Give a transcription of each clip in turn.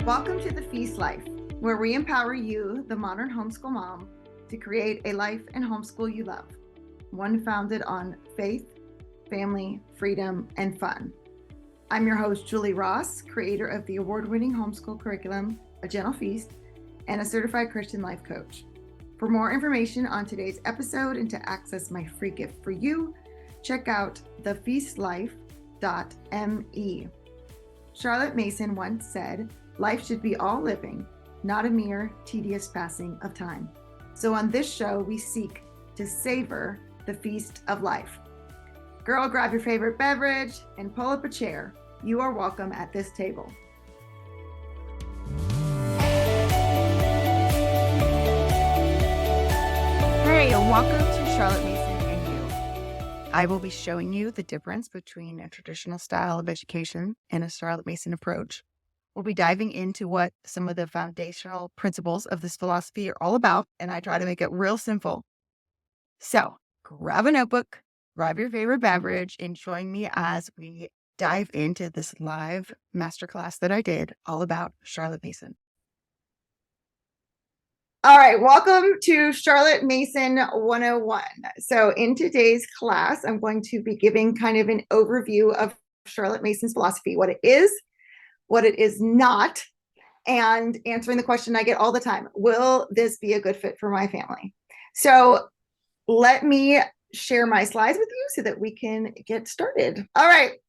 Welcome to the Feast Life, where we empower you, the modern homeschool mom, to create a life and homeschool you love, one founded on faith, family, freedom, and fun. I'm your host, Julie Ross, creator of the award-winning homeschool curriculum, A Gentle Feast, and a certified Christian life coach. For more information on today's episode and to access my free gift for you, check out thefeastlife.me. Charlotte Mason once said, "Life should be all living, not a mere tedious passing of time." So on this show, we seek to savor the feast of life. Girl, grab your favorite beverage and pull up a chair. You are welcome at this table. Hey, and welcome to Charlotte Mason and You. I will be showing you the difference between a traditional style of education and a Charlotte Mason approach. We'll be diving into what some of the foundational principles of this philosophy are all about, and I try to make it real simple. So grab a notebook, grab your favorite beverage, and join me as we dive into this live masterclass that I did all about Charlotte Mason. All right, welcome to Charlotte Mason 101. So in today's class, I'm going to be giving kind of an overview of Charlotte Mason's philosophy, what it is not, and answering the question I get all the time, will this be a good fit for my family? So let me share my slides with you so that we can get started. All right.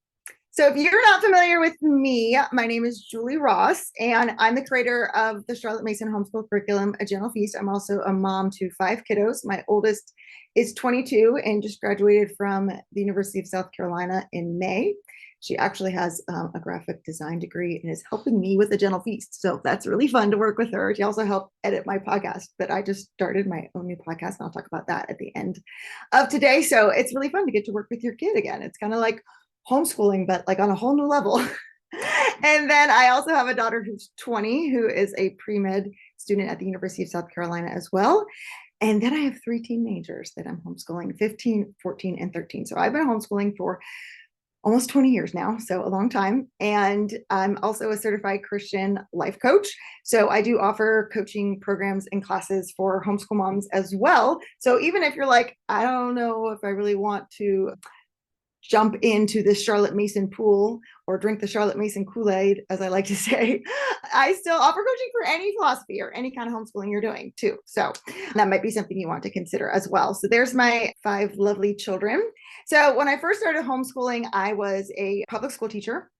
So if you're not familiar with me, my name is Julie Ross, and I'm the creator of the Charlotte Mason homeschool curriculum, A Gentle Feast. I'm also a mom to 5 kiddos. My oldest is 22 and just graduated from the University of South Carolina in May. She actually has a graphic design degree and is helping me with A Gentle Feast. So that's really fun to work with her. She also helped edit my podcast, but I just started my own new podcast, and I'll talk about that at the end of today. So it's really fun to get to work with your kid again. It's kind of like homeschooling, but like on a whole new level. And then I also have a daughter who's 20, who is a pre-med student at the University of South Carolina as well. And then I have 3 teenagers that I'm homeschooling, 15, 14, and 13. So I've been homeschooling for almost 20 years now, so a long time. And I'm also a certified Christian life coach. So I do offer coaching programs and classes for homeschool moms as well. So even if you're like, I don't know if I really want to jump into the Charlotte Mason pool or drink the Charlotte Mason Kool-Aid, as I like to say, I still offer coaching for any philosophy or any kind of homeschooling you're doing too. So that might be something you want to consider as well. So there's my 5 lovely children. So when I first started homeschooling, I was a public school teacher,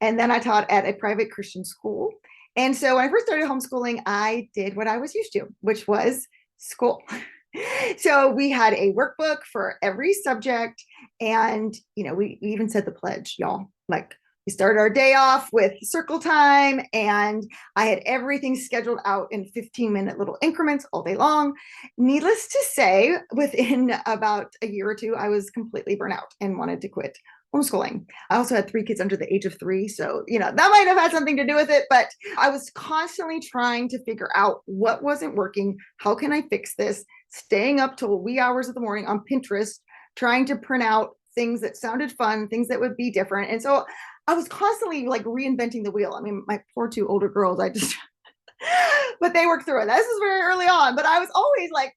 and then I taught at a private Christian school. And so when I first started homeschooling, I did what I was used to, which was school. So we had a workbook for every subject, and we even said the pledge, y'all. Like, we started our day off with circle time, and I had everything scheduled out in 15-minute little increments all day long. Needless to say, within about a year or 2, I was completely burnt out and wanted to quit homeschooling. I also had 3 kids under the age of 3, so that might have had something to do with it, but I was constantly trying to figure out what wasn't working, how can I fix this, staying up till wee hours of the morning on Pinterest, trying to print out things that sounded fun, things that would be different. And so I was constantly like reinventing the wheel. I mean, my poor 2 older girls, but they worked through it. This was very early on, but I was always like,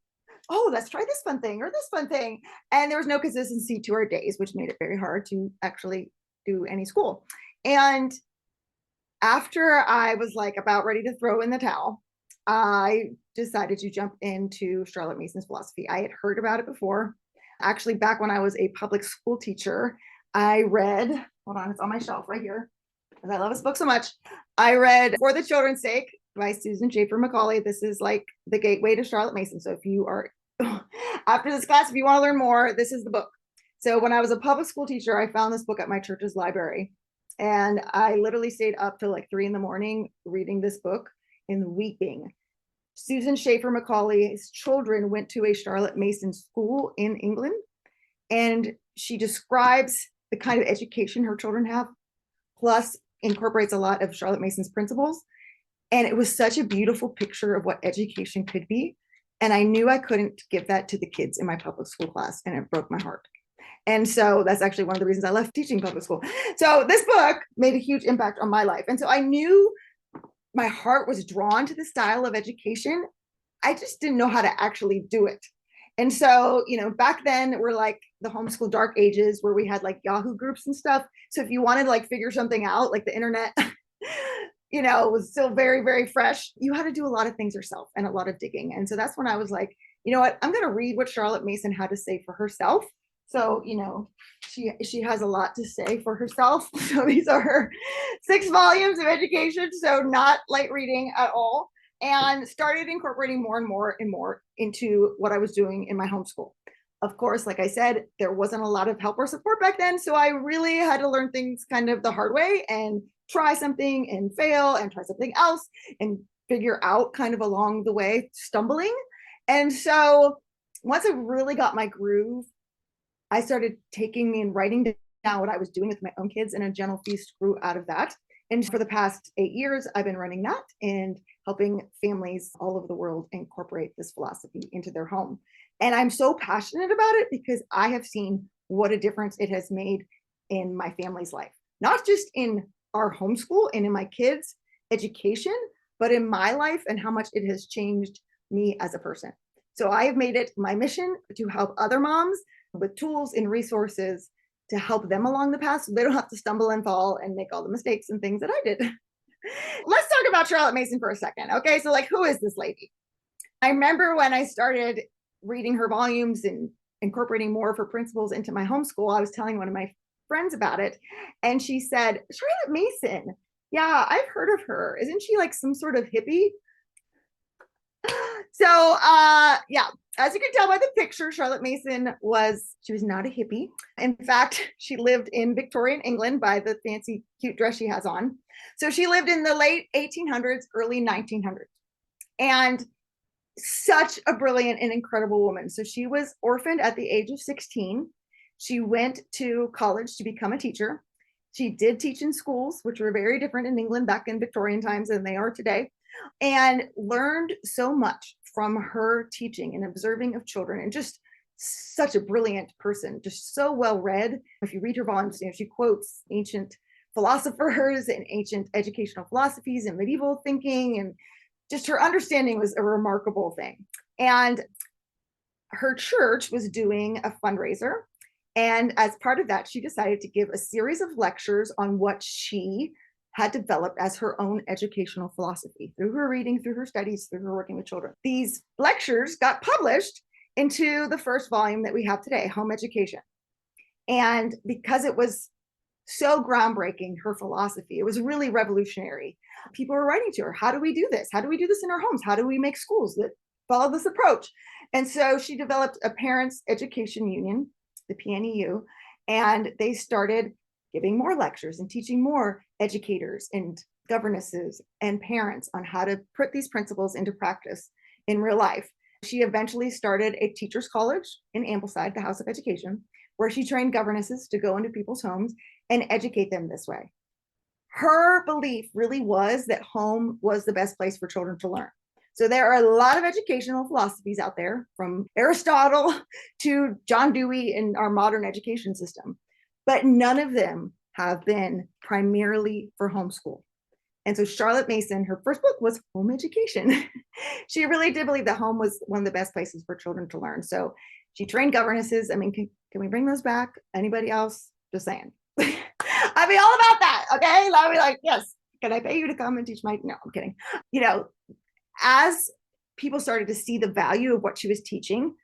oh, let's try this fun thing or this fun thing. And there was no consistency to our days, which made it very hard to actually do any school. And after I was like about ready to throw in the towel, I decided to jump into Charlotte Mason's philosophy. I had heard about it before. Actually, back when I was a public school teacher, I read, hold on, it's on my shelf right here, because I love this book so much. I read For the Children's Sake by Susan Schaefer Macaulay. This is like the gateway to Charlotte Mason. So if you are, after this class, if you want to learn more, this is the book. So when I was a public school teacher, I found this book at my church's library. And I literally stayed up till like 3 a.m. reading this book and weeping. Susan Schaefer Macaulay's children went to a Charlotte Mason school in England, and she describes the kind of education her children have, plus incorporates a lot of Charlotte Mason's principles. And it was such a beautiful picture of what education could be. And I knew I couldn't give that to the kids in my public school class, and it broke my heart. And so that's actually one of the reasons I left teaching public school. So this book made a huge impact on my life. And so I knew my heart was drawn to the style of education. I just didn't know how to actually do it. And so, back then we're like the homeschool dark ages where we had like Yahoo groups and stuff. So if you wanted to like figure something out, like the internet, was still very, very fresh. You had to do a lot of things yourself and a lot of digging. And so that's when I was like, you know what, I'm going to read what Charlotte Mason had to say for herself. So, she has a lot to say for herself. So these are her 6 volumes of education. So not light reading at all. And started incorporating more and more and more into what I was doing in my homeschool. Of course, like I said, there wasn't a lot of help or support back then. So I really had to learn things kind of the hard way and try something and fail and try something else and figure out kind of along the way, stumbling. And so once I really got my groove, I started taking and writing down what I was doing with my own kids, and a gentle feast grew out of that. And for the past 8 years, I've been running that and helping families all over the world incorporate this philosophy into their home. And I'm so passionate about it because I have seen what a difference it has made in my family's life, not just in our homeschool and in my kids' education, but in my life and how much it has changed me as a person. So I have made it my mission to help other moms with tools and resources to help them along the path so they don't have to stumble and fall and make all the mistakes and things that I did. Let's talk about Charlotte Mason for a second. Okay, so like, who is this lady? I remember when I started reading her volumes and incorporating more of her principles into my homeschool, I was telling one of my friends about it, and she said, Charlotte Mason, yeah, I've heard of her. Isn't she like some sort of hippie? So yeah, as you can tell by the picture, Charlotte Mason was not a hippie. In fact, she lived in Victorian England by the fancy cute dress she has on. So she lived in the late 1800s, early 1900s, and such a brilliant and incredible woman. So she was orphaned at the age of 16. She went to college to become a teacher. She did teach in schools, which were very different in England back in Victorian times than they are today, and learned so much from her teaching and observing of children, and just such a brilliant person, just so well read. If you read her volumes, she quotes ancient philosophers and ancient educational philosophies and medieval thinking, and just her understanding was a remarkable thing. And her church was doing a fundraiser. And as part of that, she decided to give a series of lectures on what she had developed as her own educational philosophy through her reading, through her studies, through her working with children. These lectures got published into the first volume that we have today, Home Education. And because it was so groundbreaking, her philosophy, it was really revolutionary. People were writing to her, how do we do this? How do we do this in our homes? How do we make schools that follow this approach? And so she developed a Parents Education Union, the PNEU, and they started giving more lectures and teaching more educators and governesses and parents on how to put these principles into practice in real life. She eventually started a teachers college in Ambleside, the House of Education, where she trained governesses to go into people's homes and educate them this way. Her belief really was that home was the best place for children to learn. So there are a lot of educational philosophies out there, from Aristotle to John Dewey in our modern education system, but none of them have been primarily for homeschool. And so Charlotte Mason, her first book was Home Education. She really did believe that home was one of the best places for children to learn. So she trained governesses. I mean, can we bring those back? Anybody else? Just saying. I'd be all about that. Okay. I'd be like, yes, can I pay you to come and teach my, no, I'm kidding. As people started to see the value of what she was teaching,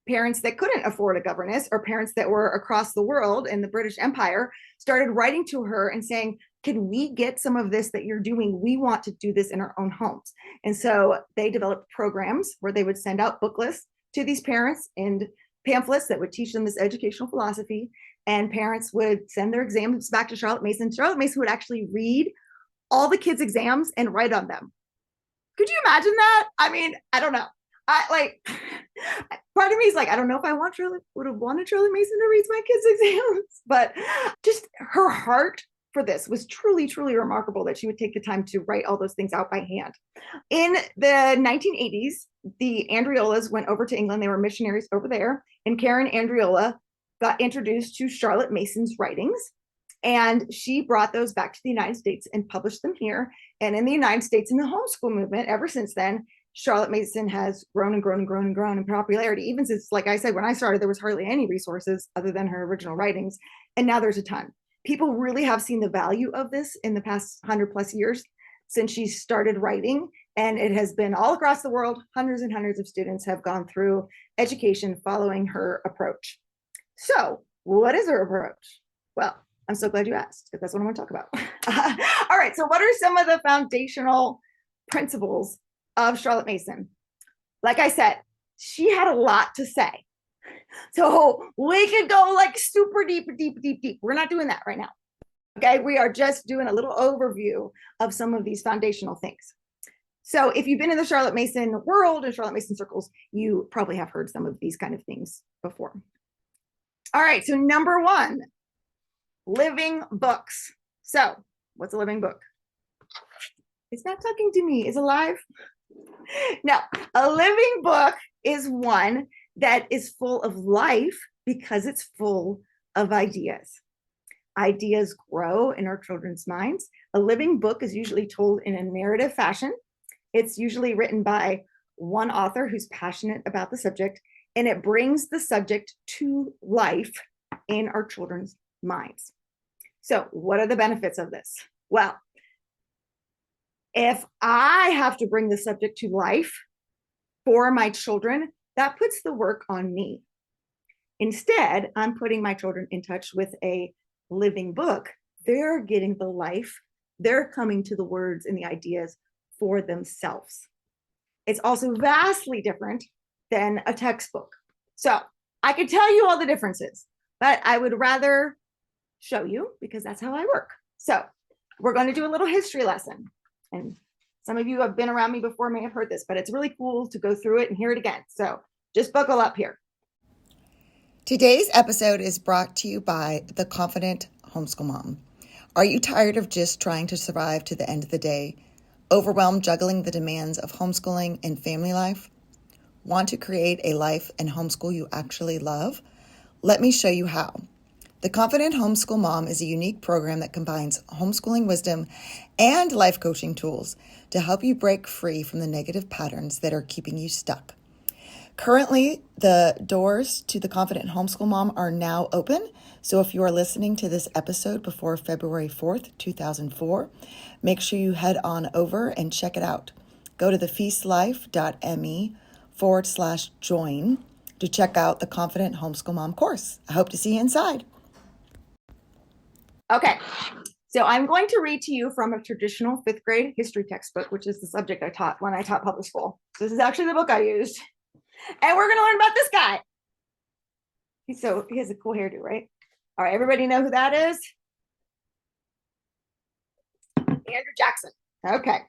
parents that couldn't afford a governess, or parents that were across the world in the British Empire, started writing to her and saying, can we get some of this that you're doing? We want to do this in our own homes. And so they developed programs where they would send out booklets to these parents and pamphlets that would teach them this educational philosophy. And parents would send their exams back to Charlotte Mason. Charlotte Mason would actually read all the kids' exams and write on them. Could you imagine that? I mean, I don't know. Part of me is like, I don't know if I would have wanted Charlotte Mason to read my kids' exams, but just her heart for this was truly, truly remarkable, that she would take the time to write all those things out by hand. In the 1980s, the Andriolas went over to England. They were missionaries over there, and Karen Andriola got introduced to Charlotte Mason's writings. And she brought those back to the United States and published them here. And in the United States, in the homeschool movement, ever since then, Charlotte Mason has grown and grown and grown and grown in popularity. Even since, like I said, when I started, there was hardly any resources other than her original writings. And now there's a ton. People really have seen the value of this in the past 100+ years since she started writing. And it has been all across the world. Hundreds and hundreds of students have gone through education following her approach. So, what is her approach? Well, I'm so glad you asked, because that's what I want to talk about. All right, so what are some of the foundational principles of Charlotte Mason? Like I said, she had a lot to say. So we could go like super deep. We're not doing that right now. Okay, we are just doing a little overview of some of these foundational things. So if you've been in the Charlotte Mason world and Charlotte Mason circles, you probably have heard some of these kind of things before. All right, so number one, living books. So what's a living book? It's not talking to me. Is it alive? No, a living book is one that is full of life because it's full of ideas. Ideas grow in our children's minds. A living book is usually told in a narrative fashion. It's usually written by one author who's passionate about the subject, and it brings the subject to life in our children's minds. So what are the benefits of this? Well, if I have to bring the subject to life for my children, that puts the work on me. Instead, I'm putting my children in touch with a living book. They're getting the life. They're coming to the words and the ideas for themselves. It's also vastly different than a textbook. So I could tell you all the differences, but I would rather show you because that's how I work. So we're going to do a little history lesson. And some of you have been around me before may have heard this, but it's really cool to go through it and hear it again. So just buckle up here. Today's episode is brought to you by the Confident Homeschool Mom. Are you tired of just trying to survive to the end of the day? Overwhelmed juggling the demands of homeschooling and family life? Want to create a life and homeschool you actually love? Let me show you how. The Confident Homeschool Mom is a unique program that combines homeschooling wisdom and life coaching tools to help you break free from the negative patterns that are keeping you stuck. Currently, the doors to the Confident Homeschool Mom are now open. So if you are listening to this episode before February 4th, 2004, make sure you head on over and check it out. Go to thefeastlife.me/join to check out the Confident Homeschool Mom course. I hope to see you inside. Okay, so I'm going to read to you from a traditional 5th grade history textbook, which is the subject I taught when I taught public school. So this is actually the book I used. And we're going to learn about this guy. So he has a cool hairdo, right? All right, everybody know who that is? Andrew Jackson. Okay.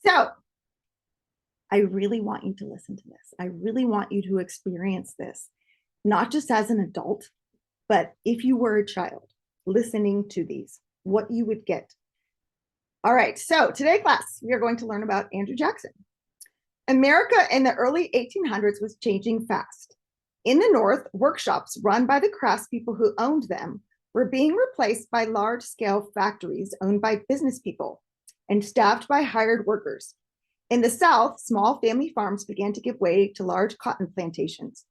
So I really want you to listen to this. I really want you to experience this, not just as an adult, but if you were a child listening to these, what you would get. All right, so today, class, we are going to learn about Andrew Jackson. America in the early 1800s was changing fast. In the North, workshops run by the craftspeople who owned them were being replaced by large-scale factories owned by business people and staffed by hired workers. In the South, small family farms began to give way to large cotton plantations,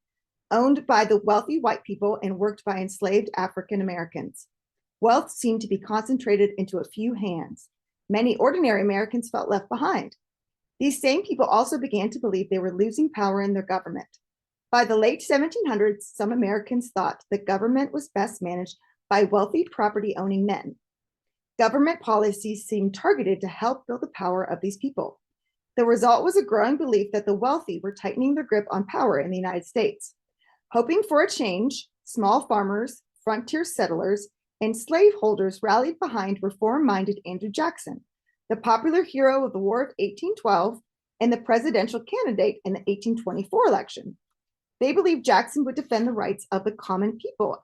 owned by the wealthy white people and worked by enslaved African Americans. Wealth seemed to be concentrated into a few hands. Many ordinary Americans felt left behind. These same people also began to believe they were losing power in their government. By the late 1700s, some Americans thought the government was best managed by wealthy property-owning men. Government policies seemed targeted to help build the power of these people. The result was a growing belief that the wealthy were tightening their grip on power in the United States. Hoping for a change, small farmers, frontier settlers, and slaveholders rallied behind reform-minded Andrew Jackson, the popular hero of the War of 1812 and the presidential candidate in the 1824 election. They believed Jackson would defend the rights of the common people.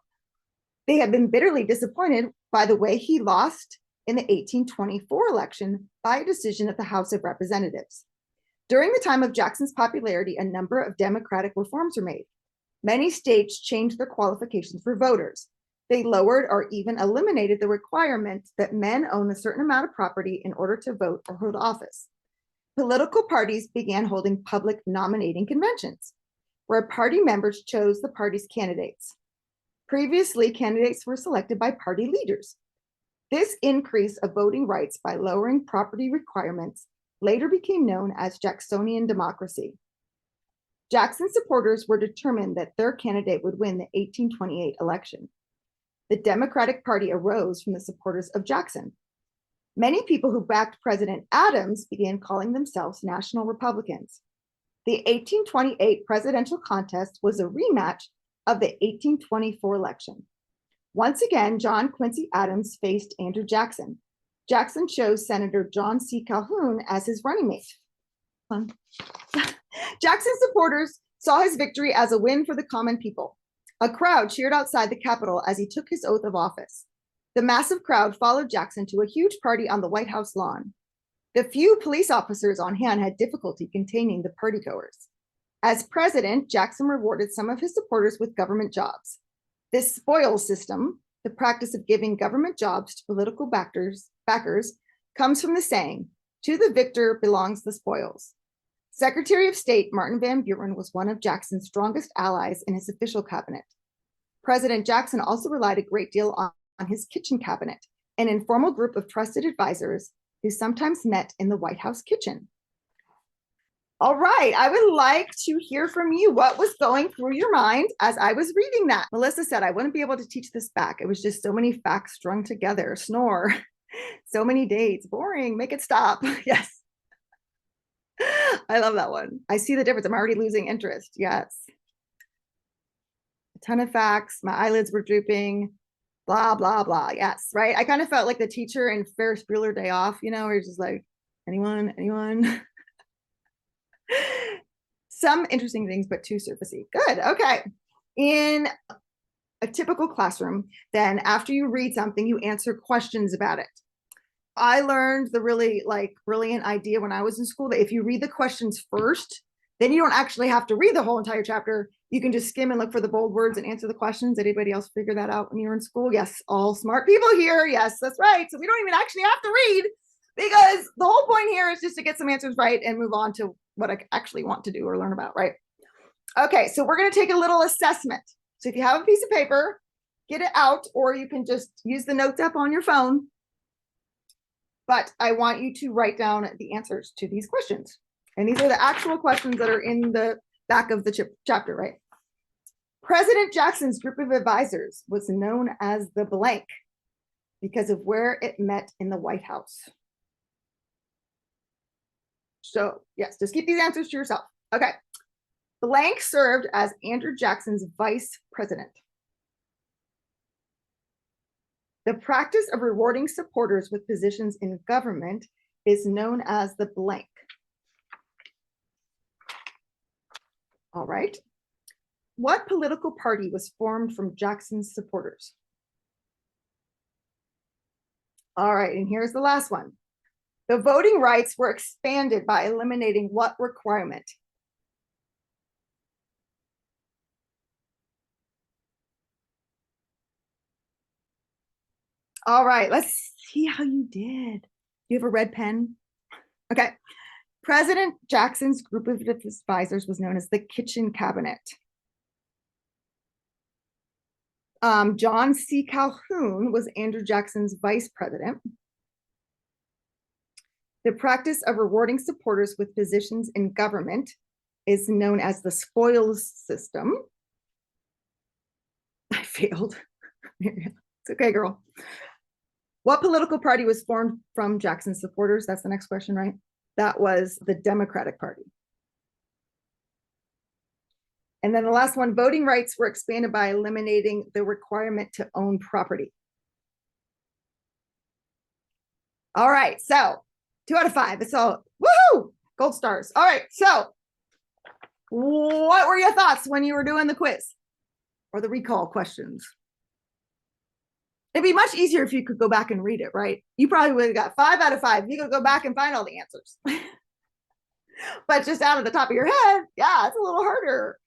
They had been bitterly disappointed by the way he lost in the 1824 election by a decision of the House of Representatives. During the time of Jackson's popularity, a number of democratic reforms were made. Many states changed their qualifications for voters. They lowered or even eliminated the requirement that men own a certain amount of property in order to vote or hold office. Political parties began holding public nominating conventions, where party members chose the party's candidates. Previously, candidates were selected by party leaders. This increase of voting rights by lowering property requirements later became known as Jacksonian democracy. Jackson supporters were determined that their candidate would win the 1828 election. The Democratic Party arose from the supporters of Jackson. Many people who backed President Adams began calling themselves National Republicans. The 1828 presidential contest was a rematch of the 1824 election. Once again, John Quincy Adams faced Andrew Jackson. Jackson chose Senator John C. Calhoun as his running mate. Jackson supporters saw his victory as a win for the common people. A crowd cheered outside the Capitol as he took his oath of office. The massive crowd followed Jackson to a huge party on the White House lawn. The few police officers on hand had difficulty containing the partygoers. As president, Jackson rewarded some of his supporters with government jobs. This spoils system, the practice of giving government jobs to political backers, comes from the saying, "To the victor belongs the spoils." Secretary of State Martin Van Buren was one of Jackson's strongest allies in his official cabinet. President Jackson also relied a great deal on his kitchen cabinet, an informal group of trusted advisors who sometimes met in the White House kitchen. All right, I would like to hear from you. What was going through your mind as I was reading that? Melissa said, I wouldn't be able to teach this back. It was just so many facts strung together. Snore. So many dates. Boring. Make it stop. Yes. I love that one. I see the difference. I'm already losing interest. Yes. A ton of facts. My eyelids were drooping. Blah, blah, blah. Yes, right? I kind of felt like the teacher in Ferris Bueller Day Off, where you're just like, anyone? Some interesting things, but too surfacey. Good. Okay. In a typical classroom, then after you read something, you answer questions about it. I learned the really brilliant idea when I was in school that if you read the questions first, then you don't actually have to read the whole entire chapter. You can just skim and look for the bold words and answer the questions. Anybody else figure that out when you were in school? Yes, all smart people here. Yes, that's right. So we don't even actually have to read, because the whole point here is just to get some answers right and move on to what I actually want to do or learn about, right? Okay, so we're going to take a little assessment. So if you have a piece of paper, get it out, or you can just use the notes app on your phone. But I want you to write down the answers to these questions. And these are the actual questions that are in the back of the chapter, right? President Jackson's group of advisors was known as the blank because of where it met in the White House. So yes, just keep these answers to yourself. Okay. Blank served as Andrew Jackson's vice president. The practice of rewarding supporters with positions in government is known as the blank. All right. What political party was formed from Jackson's supporters? All right, and here's the last one. The voting rights were expanded by eliminating what requirement? All right, let's see how you did. You have a red pen? Okay. President Jackson's group of advisors was known as the kitchen cabinet. John C. Calhoun was Andrew Jackson's vice president. The practice of rewarding supporters with positions in government is known as the spoils system. I failed. It's okay, girl. What political party was formed from Jackson's supporters? That's the next question, right? That was the Democratic Party. And then the last one, voting rights were expanded by eliminating the requirement to own property. All right, so 2 out of 5. It's all woohoo, gold stars. All right, so what were your thoughts when you were doing the quiz or the recall questions? It'd be much easier if you could go back and read it, right? You probably would have got 5 out of 5. You could go back and find all the answers. But just out of the top of your head, yeah, it's a little harder.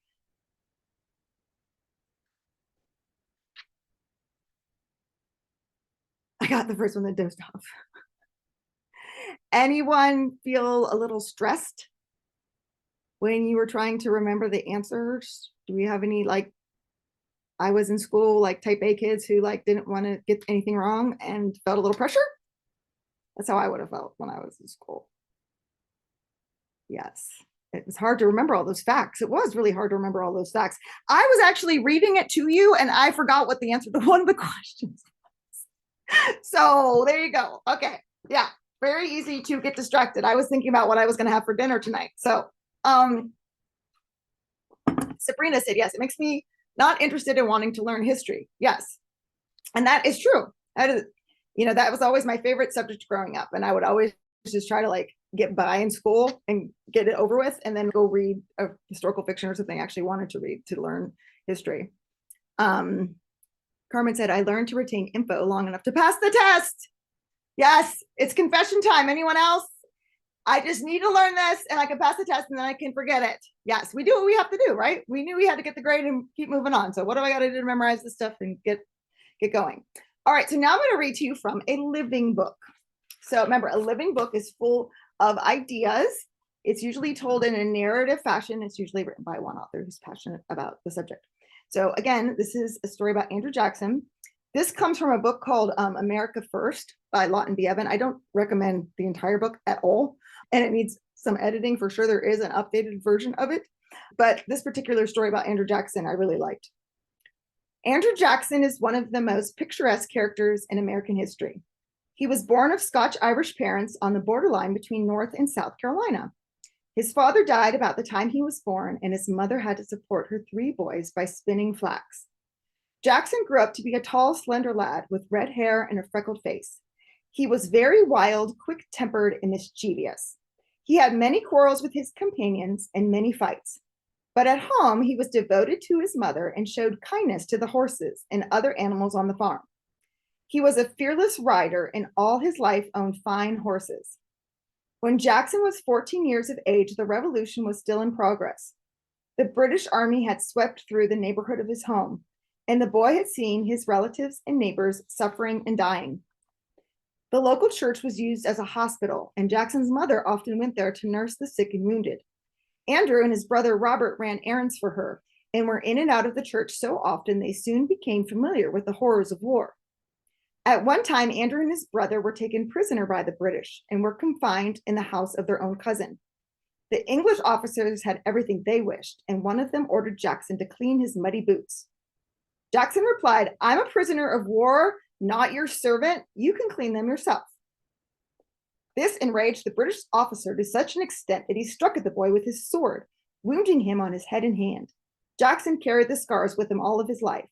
got the first one that dozed off. Anyone feel a little stressed when you were trying to remember the answers? Do we have any, like, I was in school, like type A kids who like didn't want to get anything wrong and felt a little pressure? That's how I would have felt when I was in school. Yes. It was hard to remember all those facts. It was really hard to remember all those facts. I was actually reading it to you and I forgot what the answer to one of the questions was. So there you go. Okay. Yeah. Very easy to get distracted. I was thinking about what I was going to have for dinner tonight. So Sabrina said, yes, it makes me not interested in wanting to learn history. Yes. And that is true. That is, that was always my favorite subject growing up. And I would always just try to like get by in school and get it over with and then go read a historical fiction or something I actually wanted to read to learn history. Carmen said, I learned to retain info long enough to pass the test. Yes, it's confession time. Anyone else? I just need to learn this and I can pass the test and then I can forget it. Yes, we do what we have to do, right? We knew we had to get the grade and keep moving on. So what do I got to do to memorize this stuff and get going? All right, so now I'm going to read to you from a living book. So remember, a living book is full of ideas. It's usually told in a narrative fashion. It's usually written by one author who's passionate about the subject. So again, this is a story about Andrew Jackson. This comes from a book called America First by Lawton B. Evan. I don't recommend the entire book at all, and it needs some editing for sure. There is an updated version of it, but this particular story about Andrew Jackson, I really liked. Andrew Jackson is one of the most picturesque characters in American history. He was born of Scotch-Irish parents on the borderline between North and South Carolina. His father died about the time he was born, and his mother had to support her 3 boys by spinning flax. Jackson grew up to be a tall, slender lad with red hair and a freckled face. He was very wild, quick-tempered, and mischievous. He had many quarrels with his companions and many fights. But at home, he was devoted to his mother and showed kindness to the horses and other animals on the farm. He was a fearless rider and all his life owned fine horses. When Jackson was 14 years of age, the revolution was still in progress. The British Army had swept through the neighborhood of his home, and the boy had seen his relatives and neighbors suffering and dying. The local church was used as a hospital, and Jackson's mother often went there to nurse the sick and wounded. Andrew and his brother Robert ran errands for her and were in and out of the church so often they soon became familiar with the horrors of war. At one time, Andrew and his brother were taken prisoner by the British and were confined in the house of their own cousin. The English officers had everything they wished, and one of them ordered Jackson to clean his muddy boots. Jackson replied, I'm a prisoner of war, not your servant. You can clean them yourself. This enraged the British officer to such an extent that he struck at the boy with his sword, wounding him on his head and hand. Jackson carried the scars with him all of his life.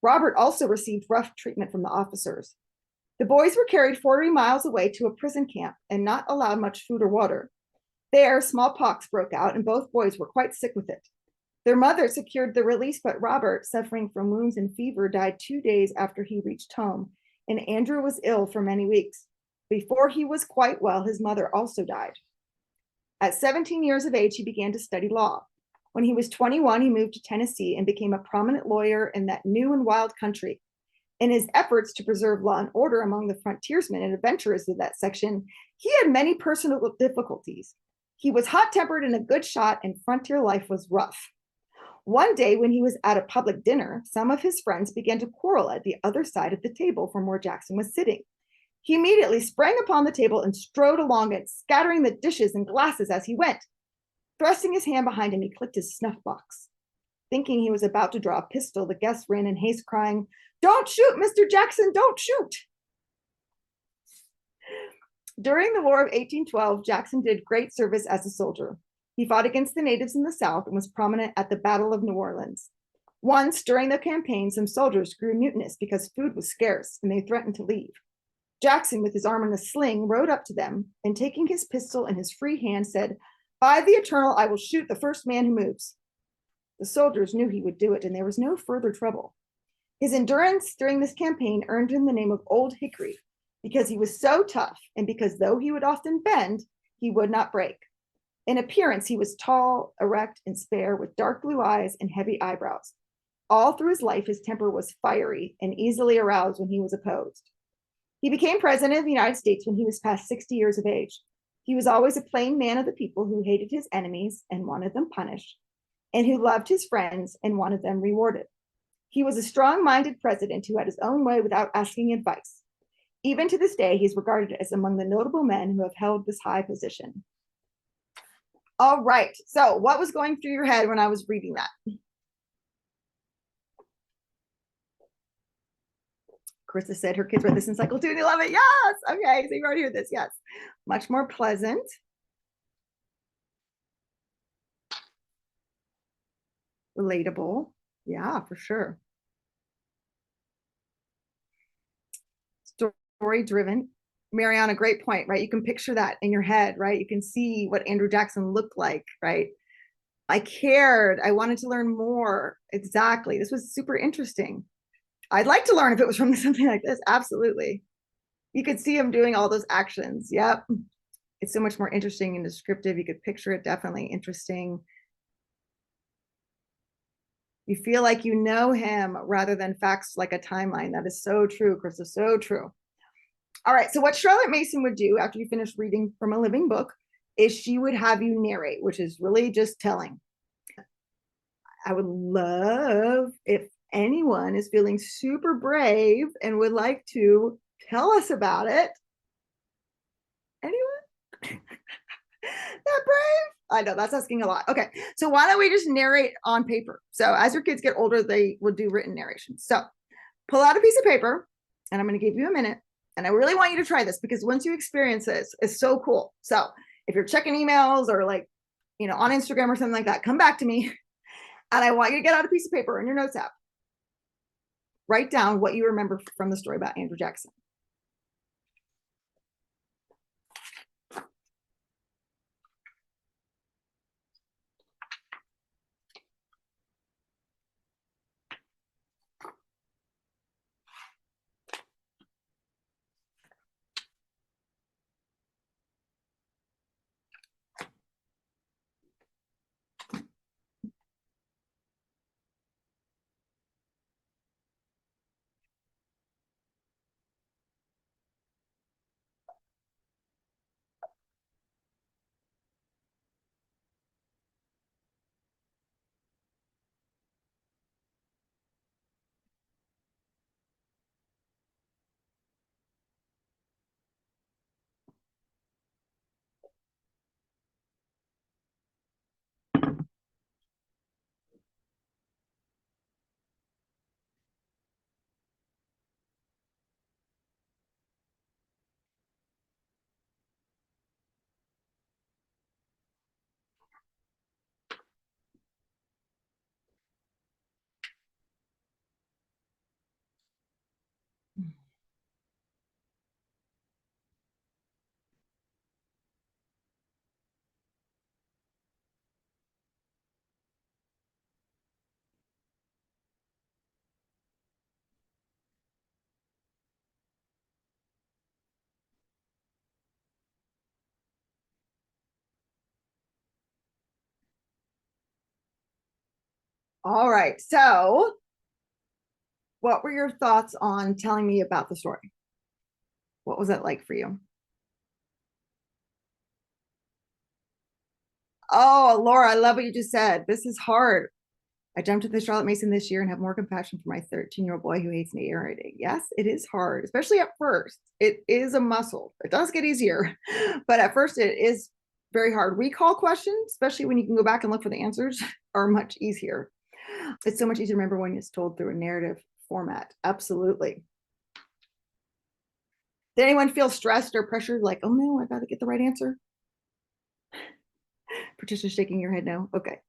Robert also received rough treatment from the officers. The boys were carried 40 miles away to a prison camp and not allowed much food or water. There, smallpox broke out, and both boys were quite sick with it. Their mother secured the release, but Robert, suffering from wounds and fever, died 2 days after he reached home, and Andrew was ill for many weeks. Before he was quite well, his mother also died. At 17 years of age, he began to study law. When he was 21, he moved to Tennessee and became a prominent lawyer in that new and wild country. In his efforts to preserve law and order among the frontiersmen and adventurers of that section, he had many personal difficulties. He was hot-tempered and a good shot, and frontier life was rough. One day, when he was at a public dinner, some of his friends began to quarrel at the other side of the table from where Jackson was sitting. He immediately sprang upon the table and strode along it, scattering the dishes and glasses as he went. Thrusting his hand behind him, he clicked his snuff box. Thinking he was about to draw a pistol, the guest ran in haste, crying, Don't shoot, Mr. Jackson, don't shoot! During the War of 1812, Jackson did great service as a soldier. He fought against the natives in the South and was prominent at the Battle of New Orleans. Once, during the campaign, some soldiers grew mutinous because food was scarce, and they threatened to leave. Jackson, with his arm in a sling, rode up to them, and taking his pistol in his free hand, said, By the Eternal, I will shoot the first man who moves. The soldiers knew he would do it, and there was no further trouble. His endurance during this campaign earned him the name of Old Hickory, because he was so tough, and because though he would often bend, he would not break. In appearance, he was tall, erect, and spare, with dark blue eyes and heavy eyebrows. All through his life, his temper was fiery and easily aroused when he was opposed. He became president of the United States when he was past 60 years of age. He was always a plain man of the people who hated his enemies and wanted them punished, and who loved his friends and wanted them rewarded. He was a strong-minded president who had his own way without asking advice. Even to this day, he's regarded as among the notable men who have held this high position. All right, so what was going through your head when I was reading that? Carissa said her kids read this in cycle 2 and they love it. Yes. Okay. So you already heard this. Yes. Much more pleasant. Relatable. Yeah, for sure. Story driven. Mariana, great point, right? You can picture that in your head, right? You can see what Andrew Jackson looked like, right? I cared. I wanted to learn more. Exactly. This was super interesting. I'd like to learn if it was from something like this. Absolutely. You could see him doing all those actions. Yep. It's so much more interesting and descriptive. You could picture it. Definitely interesting. You feel like you know him rather than facts like a timeline. That is so true, Krista. So true. All right. So what Charlotte Mason would do after you finish reading from a living book is she would have you narrate, which is really just telling. I would love if anyone is feeling super brave and would like to tell us about it. Anyone? That brave? I know that's asking a lot. Okay, so why don't we just narrate on paper? So as your kids get older, they will do written narrations. So pull out a piece of paper, and I'm going to give you a minute. And I really want you to try this because once you experience this, it's so cool. So if you're checking emails or like, on Instagram or something like that, come back to me. And I want you to get out a piece of paper in your notes app. Write down what you remember from the story about Andrew Jackson. All right. So what were your thoughts on telling me about the story? What was that like for you? Oh, Laura, I love what you just said. This is hard. I jumped into Charlotte Mason this year and have more compassion for my 13-year-old boy who hates narrating. Yes, it is hard, especially at first. It is a muscle. It does get easier, but at first it is very hard. Recall questions, especially when you can go back and look for the answers, are much easier. It's so much easier to remember when it's told through a narrative format. Absolutely. Did anyone feel stressed or pressured, like, oh no, I got to get the right answer? Patricia's shaking your head no. Okay.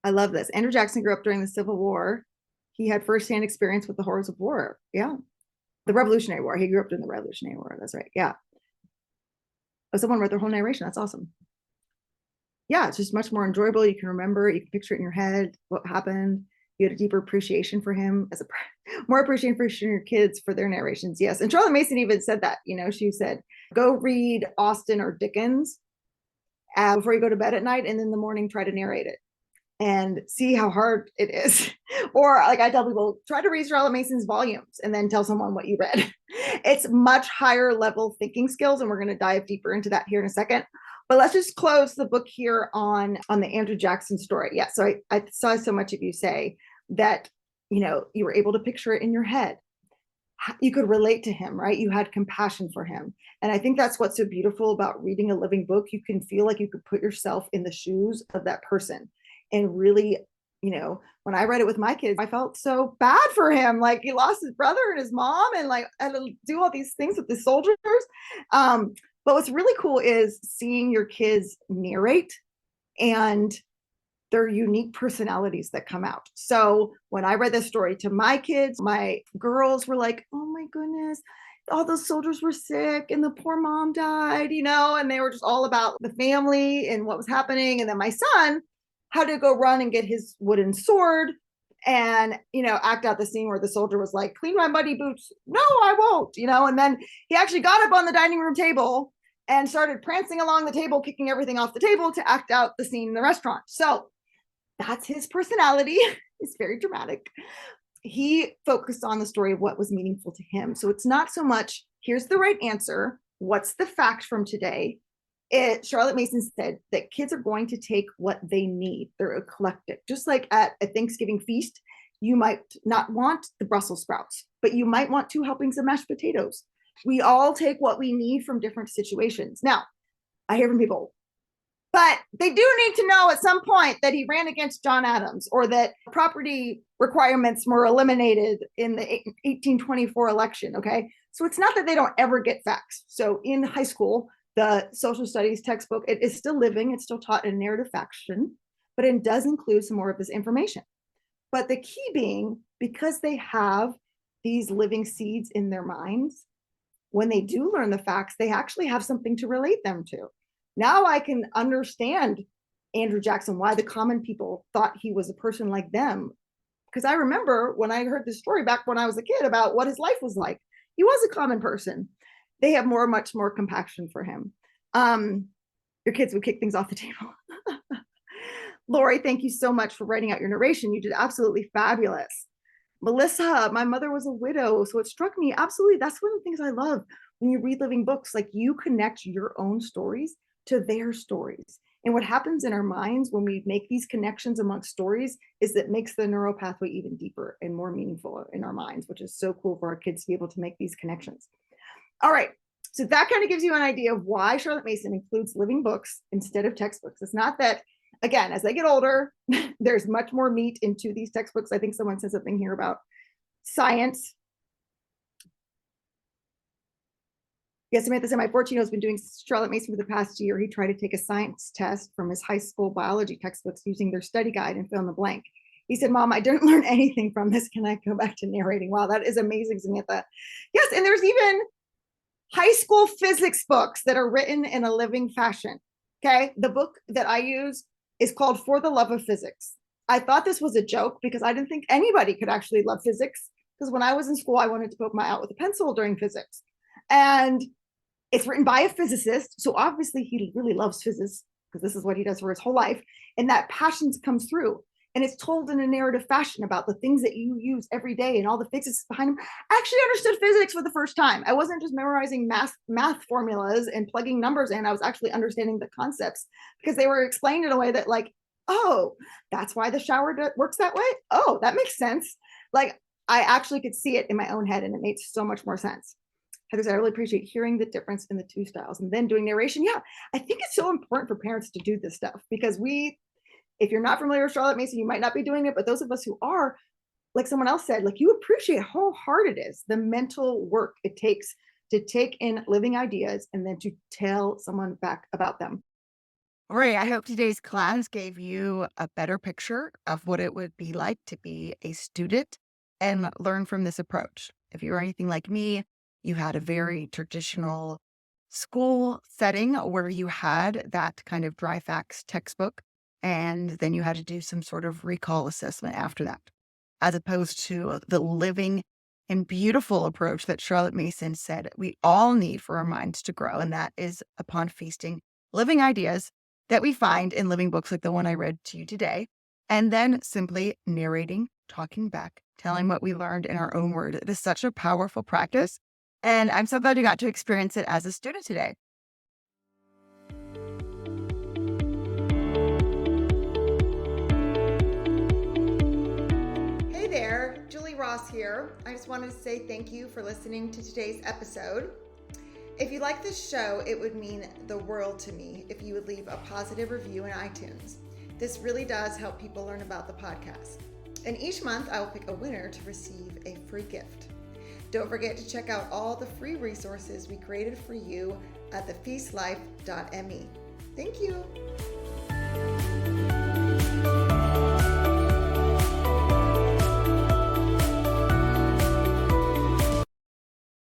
I love this. Andrew Jackson grew up during the Civil War. He had firsthand experience with the horrors of war. Yeah. The Revolutionary War. He grew up during the Revolutionary War. That's right. Yeah. Oh, someone wrote their whole narration. That's awesome. Yeah, it's just much more enjoyable. You can remember, you can picture it in your head, what happened. You had a deeper appreciation for him as a more appreciation for your kids for their narrations. Yes. And Charlotte Mason even said that, she said, go read Austen or Dickens before you go to bed at night. And in the morning, try to narrate it. and see how hard it is. Or like I tell people, try to read Charlotte Mason's volumes and then tell someone what you read. It's much higher level thinking skills, and we're going to dive deeper into that here in a second. But let's just close the book here on the Andrew Jackson story. Yeah, so I saw so much of you say that you were able to picture it in your head. You could relate to him, right? You had compassion for him. And I think that's what's so beautiful about reading a living book. You can feel like you could put yourself in the shoes of that person and really, when I read it with my kids, I felt so bad for him. Like he lost his brother and his mom and like had to do all these things with the soldiers. But what's really cool is seeing your kids narrate and their unique personalities that come out. So when I read this story to my kids, my girls were like, oh my goodness, all those soldiers were sick and the poor mom died, and they were just all about the family and what was happening. And then my son had to go run and get his wooden sword and act out the scene where the soldier was like, clean my muddy boots. No, I won't. And then he actually got up on the dining room table and started prancing along the table, kicking everything off the table to act out the scene in the restaurant. So that's his personality. He's very dramatic. He focused on the story of what was meaningful to him. So it's not so much, here's the right answer. What's the fact from today? Charlotte Mason said that kids are going to take what they need. They're eclectic. Just like at a Thanksgiving feast, you might not want the Brussels sprouts, but you might want 2 helpings of mashed potatoes. We all take what we need from different situations. Now, I hear from people, but they do need to know at some point that he ran against John Adams or that property requirements were eliminated in the 1824 election. Okay. So it's not that they don't ever get facts. So in high school, the social studies textbook, it is still living. It's still taught in narrative faction, but it does include some more of this information. But the key being, because they have these living seeds in their minds, when they do learn the facts, they actually have something to relate them to. Now I can understand Andrew Jackson, why the common people thought he was a person like them. Because I remember when I heard this story back when I was a kid about what his life was like, he was a common person. They have much more compassion for him. Your kids would kick things off the table. Lori, thank you so much for writing out your narration. You did absolutely fabulous. Melissa, my mother was a widow, so it struck me absolutely. That's one of the things I love when you read living books. Like you connect your own stories to their stories. And what happens in our minds when we make these connections amongst stories is that makes the neural pathway even deeper and more meaningful in our minds, which is so cool for our kids to be able to make these connections. All right. So that kind of gives you an idea of why Charlotte Mason includes living books instead of textbooks. It's not that, again, as they get older, there's much more meat into these textbooks. I think someone said something here about science. Yes, Samantha said, my 14-year-old has been doing Charlotte Mason for the past year. He tried to take a science test from his high school biology textbooks using their study guide and fill in the blank. He said, Mom, I didn't learn anything from this. Can I go back to narrating? Wow, that is amazing, Samantha. Yes, and there's even high school physics books that are written in a living fashion. Okay, the book that I use is called For the Love of Physics. I thought this was a joke because I didn't think anybody could actually love physics. Because when I was in school, I wanted to poke my eye out with a pencil during physics. And it's written by a physicist. So obviously he really loves physics because this is what he does for his whole life. And that passion comes through. And it's told in a narrative fashion about the things that you use every day and all the physics behind them. I actually understood physics for the first time. I wasn't just memorizing math formulas and plugging numbers in. I was actually understanding the concepts because they were explained in a way that like, oh, that's why the shower works that way. Oh, that makes sense. Like I actually could see it in my own head and it made so much more sense. Heather said, I really appreciate hearing the difference in the 2 styles and then doing narration. Yeah, I think it's so important for parents to do this stuff because if you're not familiar with Charlotte Mason, you might not be doing it, but those of us who are, like someone else said, like you appreciate how hard it is, the mental work it takes to take in living ideas and then to tell someone back about them. All right, I hope today's class gave you a better picture of what it would be like to be a student and learn from this approach. If you're anything like me, you had a very traditional school setting where you had that kind of dry facts textbook, and then you had to do some sort of recall assessment after that, as opposed to the living and beautiful approach that Charlotte Mason said we all need for our minds to grow. And that is upon feasting living ideas that we find in living books like the one I read to you today. and then simply narrating, talking back, telling what we learned in our own words. It is such a powerful practice. And I'm so glad you got to experience it as a student today. Hey there, Julie Ross here. I just wanted to say thank you for listening to today's episode. If you like this show, it would mean the world to me if you would leave a positive review in iTunes. This really does help people learn about the podcast. And each month I will pick a winner to receive a free gift. Don't forget to check out all the free resources we created for you at thefeastlife.me. Thank you.